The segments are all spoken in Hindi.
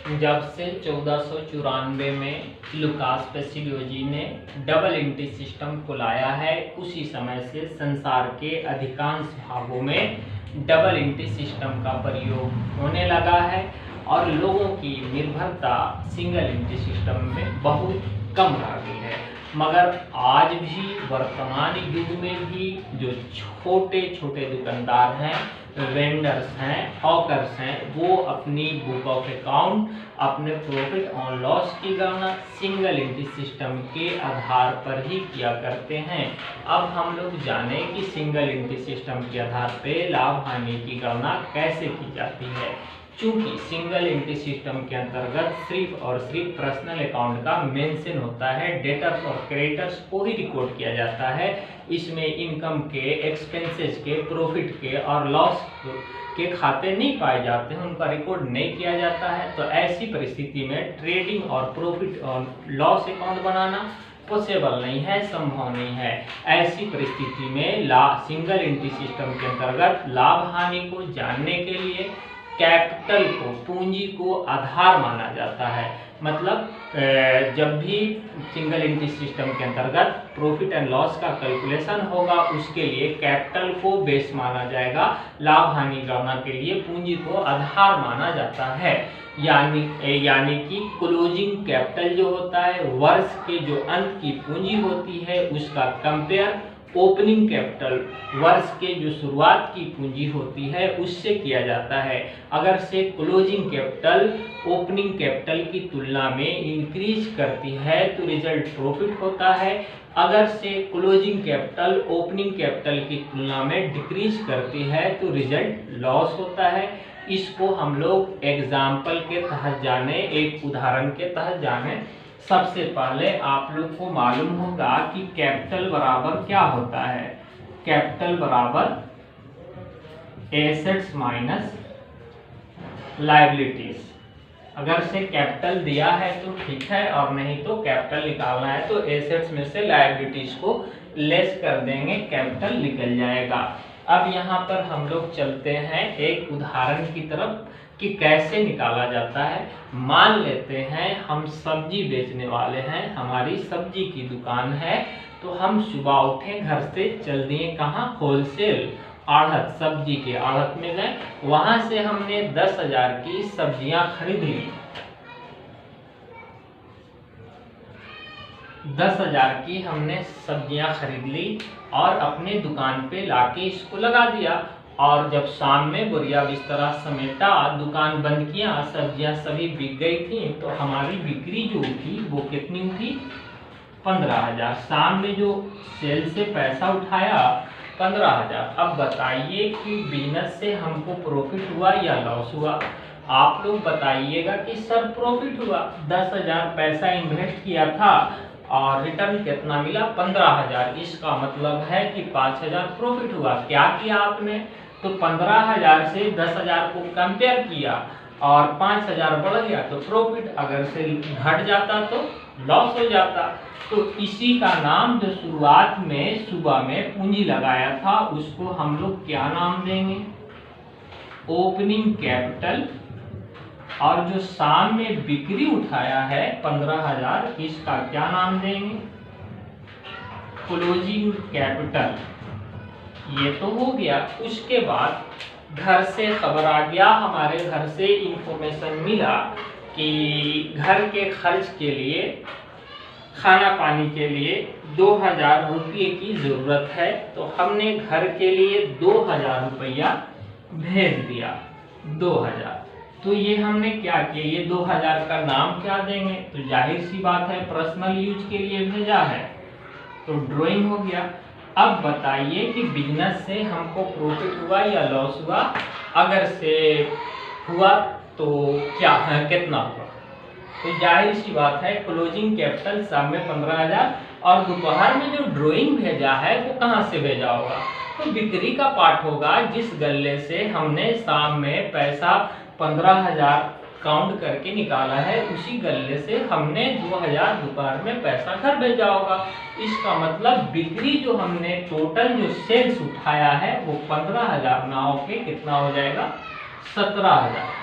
जब से 1494 में लुकास पेसियोली ने डबल एंट्री सिस्टम को लाया है, उसी समय से संसार के अधिकांश भागों में डबल एंट्री सिस्टम का प्रयोग होने लगा है और लोगों की निर्भरता सिंगल एंट्री सिस्टम में बहुत कम रह गई है। मगर आज भी वर्तमान युग में भी जो छोटे छोटे दुकानदार हैं, वेंडर्स हैं, हॉकर्स हैं, वो अपनी बुक ऑफ अकाउंट, अपने प्रॉफिट और लॉस की गणना सिंगल एंट्री सिस्टम के आधार पर ही किया करते हैं। अब हम लोग जाने कि सिंगल एंट्री सिस्टम के आधार पर लाभ हानि की गणना कैसे की जाती है। चूंकि सिंगल एंट्री सिस्टम के अंतर्गत सिर्फ और सिर्फ पर्सनल अकाउंट का मेंशन होता है, डेटर्स और क्रेडिटर्स को ही रिकॉर्ड किया जाता है। इसमें इनकम के, एक्सपेंसेस के, प्रॉफिट के और लॉस के खाते नहीं पाए जाते हैं, उनका रिकॉर्ड नहीं किया जाता है। तो ऐसी परिस्थिति में ट्रेडिंग और प्रॉफिट और लॉस अकाउंट बनाना पॉसिबल नहीं है, संभव नहीं है। ऐसी परिस्थिति में सिंगल एंट्री सिस्टम के अंतर्गत लाभ हानि को जानने के लिए कैपिटल को, पूंजी को आधार माना जाता है। मतलब जब भी सिंगल एंट्री सिस्टम के अंतर्गत प्रॉफिट एंड लॉस का कैलकुलेशन होगा, उसके लिए कैपिटल को बेस माना जाएगा। लाभ हानि गणना के लिए पूंजी को आधार माना जाता है। यानी कि क्लोजिंग कैपिटल जो होता है, वर्ष के जो अंत की पूंजी होती है, उसका कंपेयर ओपनिंग कैपिटल, वर्ष के जो शुरुआत की पूंजी होती है, उससे किया जाता है। अगर से क्लोजिंग कैपिटल ओपनिंग कैपिटल की तुलना में इंक्रीज करती है तो रिजल्ट प्रॉफिट होता है। अगर से क्लोजिंग कैपिटल ओपनिंग कैपिटल की तुलना में डिक्रीज करती है तो रिजल्ट लॉस होता है। इसको हम लोग एग्जाम्पल के तहत जाने, एक उदाहरण के तहत जाने। सबसे पहले आप लोग को मालूम होगा कि कैपिटल बराबर क्या होता है। कैपिटल बराबर एसेट्स माइनस लायबिलिटीज। अगर से कैपिटल दिया है तो ठीक है, और नहीं तो कैपिटल निकालना है तो एसेट्स में से लायबिलिटीज को लेस कर देंगे, कैपिटल निकल जाएगा। अब यहाँ पर हम लोग चलते हैं एक उदाहरण की तरफ कि कैसे निकाला जाता है। मान लेते हैं हम सब्जी बेचने वाले हैं, हमारी सब्जी की दुकान है। तो हम सुबह उठे, घर से चल दिए कहाँ, होलसेल आढ़त, सब्जी के आढ़त में गए। वहां से हमने 10,000 की सब्जियां खरीद ली। 10,000 की हमने सब्जियां खरीद ली और अपने दुकान पे लाके इसको लगा दिया। और जब शाम में बोरिया बिस्तरा समेटा, दुकान बंद किया, सब्जियां सभी बिक गई थी, तो हमारी बिक्री जो थी वो कितनी हुई, 15,000। शाम में जो सेल से पैसा उठाया 15,000। अब बताइए कि बिजनेस से हमको प्रॉफिट हुआ या लॉस हुआ। आप लोग बताइएगा कि सर प्रॉफिट हुआ, 10,000 पैसा इन्वेस्ट किया था और रिटर्न कितना मिला, 15,000। इसका मतलब है कि 5,000 प्रॉफिट हुआ। क्या किया आपने, तो 15,000 से 10,000 को कंपेयर किया और 5,000 बढ़ गया तो प्रॉफिट, अगर से घट जाता तो लॉस हो जाता। तो इसी का नाम जो शुरुआत में सुबह में पूंजी लगाया था, उसको हम लोग क्या नाम देंगे, ओपनिंग कैपिटल। और जो शाम में बिक्री उठाया है 15,000, इसका क्या नाम देंगे, क्लोजिंग कैपिटल। ये तो हो गया। उसके बाद घर से खबर आ गया, हमारे घर से इंफॉर्मेशन मिला कि घर के खर्च के लिए, खाना पानी के लिए 2,000 रुपये की ज़रूरत है। तो हमने घर के लिए 2,000 रुपया भेज दिया। 2,000, तो ये हमने क्या किया, ये 2,000 का नाम क्या देंगे, तो जाहिर सी बात है पर्सनल यूज के लिए भेजा है, तो ड्राइंग हो गया। अब बताइए कि बिजनेस से हमको प्रॉफिट हुआ या लॉस हुआ। अगर से हुआ तो क्या है, कितना हुआ, तो जाहिर सी बात है क्लोजिंग कैपिटल शाम में 15,000 और दोपहर में जो ड्राइंग भेजा है वो कहाँ से भेजा होगा, तो बिक्री का पार्ट होगा। जिस गल्ले से हमने शाम में पैसा 15,000 काउंट करके निकाला है, उसी गल्ले से हमने 2,000 दोपहर में पैसा घर भेजा होगा। इसका मतलब बिक्री जो हमने टोटल जो सेल्स उठाया है वो 15,000 ना होके कितना हो जाएगा, 17,000।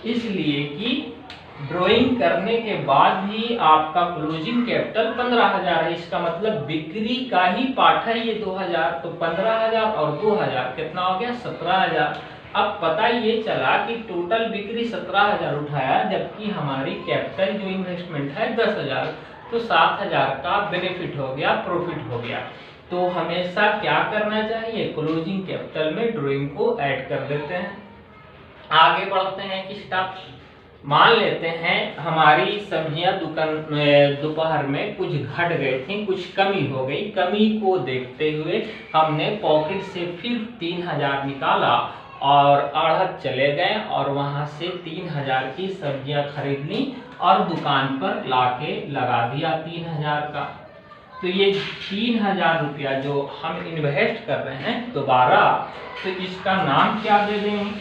इसलिए कि ड्राइंग करने के बाद भी आपका क्लोजिंग कैपिटल 15,000 है। इसका मतलब बिक्री का ही पार्ट है ये 2,000, तो 15,000 और 2,000 कितना हो गया 17,000। अब पता ये चला कि टोटल बिक्री 17,000 उठाया, जबकि हमारी कैपिटल जो इन्वेस्टमेंट है 10,000, तो 7,000 का बेनिफिट हो गया, प्रॉफिट हो गया। तो हमेशा क्या करना चाहिए, क्लोजिंग कैपिटल में ड्राइंग को ऐड कर देते हैं। आगे बढ़ते हैं कि स्टाफ मान लेते हैं हमारी सब्जियां दुकान दोपहर में कुछ घट गई थी, कुछ कमी हो गई। कमी को देखते हुए हमने पॉकेट से फिर 3,000 निकाला और आढ़त चले गए और वहां से 3,000 की सब्जियां खरीद ली और दुकान पर लाके लगा दिया 3,000 का। तो ये 3,000 रुपया जो हम इन्वेस्ट कर रहे हैं दोबारा, तो इसका नाम क्या दे देंगे,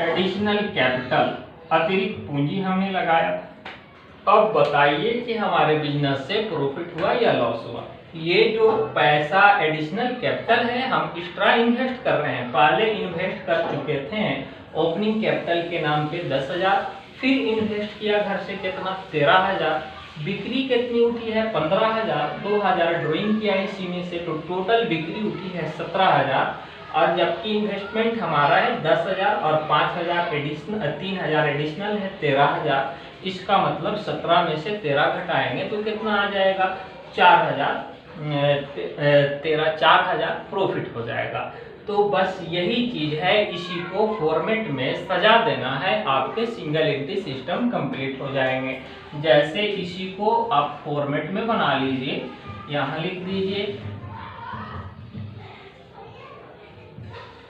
एडिशनल कैपिटल, अतिरिक्त पूंजी हमने लगाया। अब बताइए कि हमारे बिजनेस से प्रॉफिट हुआ या लॉस हुआ। ये जो पैसा एडिशनल कैपिटल है हम एक्स्ट्रा इन्वेस्ट कर रहे हैं। पहले इन्वेस्ट कर चुके थे ओपनिंग कैपिटल के नाम पे 10,000, फिर इन्वेस्ट किया घर से कितना 13,000, बिक्री कितनी उठी है 15,000, 2,000 ड्राइंग किया इसी में से, तो टोटल बिक्री उठी है 17,000। और जबकि इन्वेस्टमेंट हमारा है 10,000 और 5,000 एडिशनल, 3,000 एडिशनल है 13,000। इसका मतलब 17 में से 13 घटाएंगे तो कितना आ जाएगा 4,000, 4,000 प्रॉफिट हो जाएगा। तो बस यही चीज है, इसी को फॉर्मेट में सजा देना है, आपके सिंगल एंट्री सिस्टम कंप्लीट हो जाएंगे। जैसे इसी को आप फॉर्मेट में बना लीजिए, यहाँ लिख दीजिए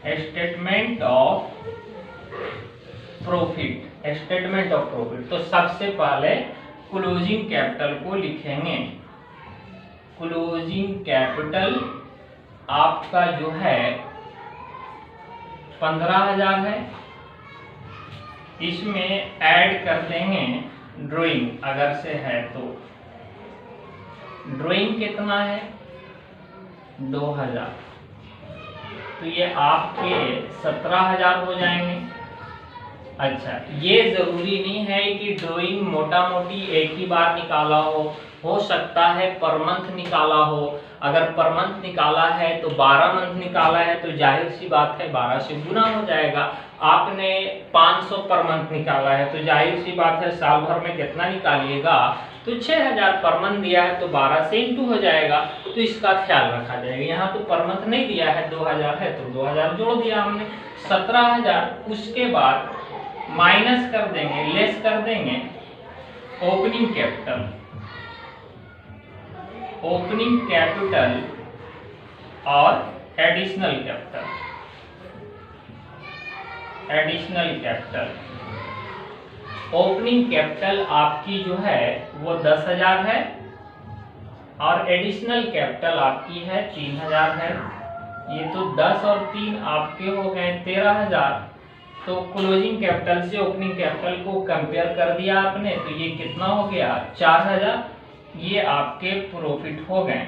statement of profit, statement of profit. तो सबसे पहले क्लोजिंग कैपिटल को लिखेंगे। क्लोजिंग कैपिटल आपका जो है 15,000 है, इसमें ऐड कर देंगे ड्राइंग, अगर से है तो ड्राइंग कितना है 2,000, तो ये आपके 17,000 हो जाएंगे। अच्छा, ये जरूरी नहीं है कि ड्राइंग मोटा मोटी एक ही बार निकाला हो सकता है पर मंथ निकाला हो। अगर पर मंथ निकाला है तो 12 मंथ निकाला है तो जाहिर सी बात है 12 से गुना हो जाएगा। आपने 500 पर मंथ निकाला है तो जाहिर सी बात है साल भर में कितना निकालिएगा, तो 6,000 पर मंथ दिया है तो 12 से इंटू हो जाएगा, तो इसका ख्याल रखा जाएगा। यहाँ तो पर मंथ नहीं दिया है, 2,000 है तो 2,000 जोड़ दिया हमने 17,000। उसके बाद माइनस कर देंगे, लेस कर देंगे ओपनिंग कैपिटल, ओपनिंग कैपिटल और additional capital, additional capital. Opening capital आपकी जो है वो 10,000 है और एडिशनल कैपिटल आपकी है 3,000 है। ये तो 10 और 3 आपके हो गए 13,000। तो क्लोजिंग कैपिटल से ओपनिंग कैपिटल को कंपेयर कर दिया आपने, तो ये कितना हो गया 4,000। ये आपके प्रॉफिट हो गए।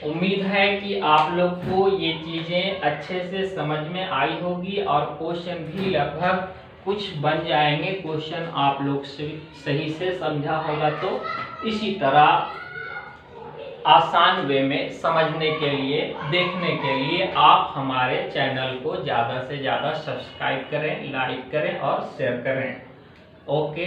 उम्मीद है कि आप लोग को ये चीजें अच्छे से समझ में आई होगी और क्वेश्चन भी लगभग कुछ बन जाएंगे। क्वेश्चन आप लोग से सही से समझा होगा तो इसी तरह आसान वे में समझने के लिए, देखने के लिए आप हमारे चैनल को ज़्यादा से ज़्यादा सब्सक्राइब करें, लाइक करें और शेयर करें। ओके।